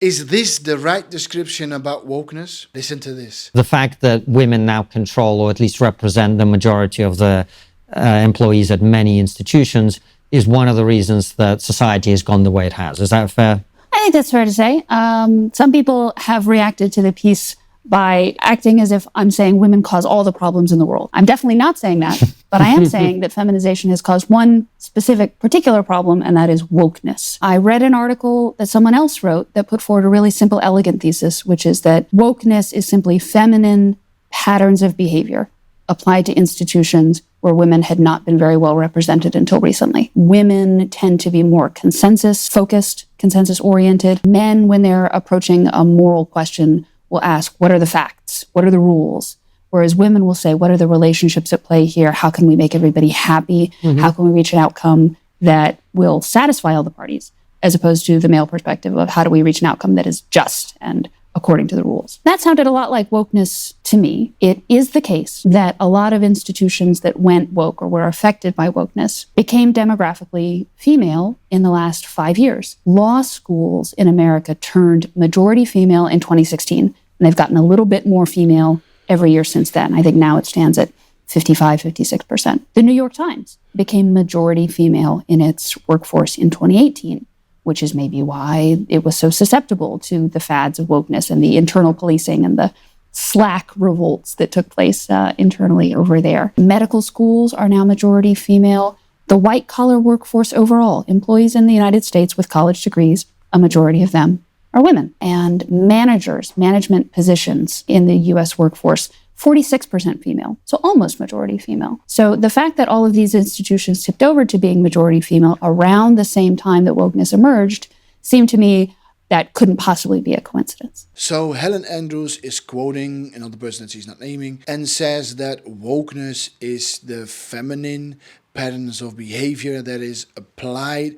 Is this the right description about wokeness? Listen to this. The fact that women now control or at least represent the majority of the employees at many institutions is one of the reasons that society has gone the way it has. Is that fair? I think that's fair to say. Some people have reacted to the piece by acting as if I'm saying women cause all the problems in the world. I'm definitely not saying that, but I am saying that feminization has caused one specific particular problem, and that is wokeness. I read an article that someone else wrote that put forward a really simple, elegant thesis, which is that wokeness is simply feminine patterns of behavior applied to institutions where women had not been very well represented until recently. Women tend to be more consensus-focused, consensus-oriented. Men, when they're approaching a moral question, will ask, what are the facts? What are the rules? Whereas women will say, what are the relationships at play here? How can we make everybody happy? How can we reach an outcome that will satisfy all the parties? As opposed to the male perspective of how do we reach an outcome that is just and according to the rules. That sounded a lot like wokeness to me. It is the case that a lot of institutions that went woke or were affected by wokeness became demographically female in the last 5 years. Law schools in America turned majority female in 2016, and they've gotten a little bit more female every year since then. I think now it stands at 55, 56%. The New York Times became majority female in its workforce in 2018. Which is maybe why it was so susceptible to the fads of wokeness and the internal policing and the Slack revolts that took place internally over there. Medical schools are now majority female. The white-collar workforce overall, employees in the United States with college degrees, a majority of them are women. And managers, management positions in the U.S. workforce, 46% female, so almost majority female. So the fact that all of these institutions tipped over to being majority female around the same time that wokeness emerged seemed to me that couldn't possibly be a coincidence. So Helen Andrews is quoting another person that she's not naming and says that wokeness is the feminine patterns of behavior that is applied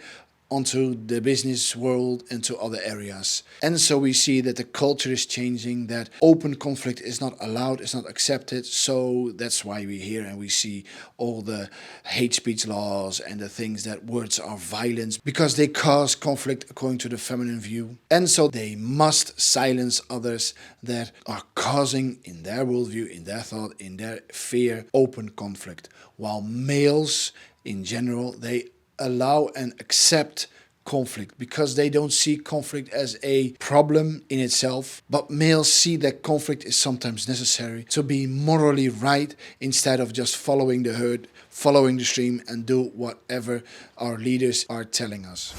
onto the business world and to other areas. And so we see that the culture is changing, that open conflict is not allowed, is not accepted. So that's why we're here and we see all the hate speech laws and the things that words are violence because they cause conflict according to the feminine view. And so they must silence others that are causing in their worldview, in their thought, in their fear, open conflict. While males in general, they allow and accept conflict because they don't see conflict as a problem in itself, but males see that conflict is sometimes necessary to be morally right instead of just following the herd, following the stream and do whatever our leaders are telling us.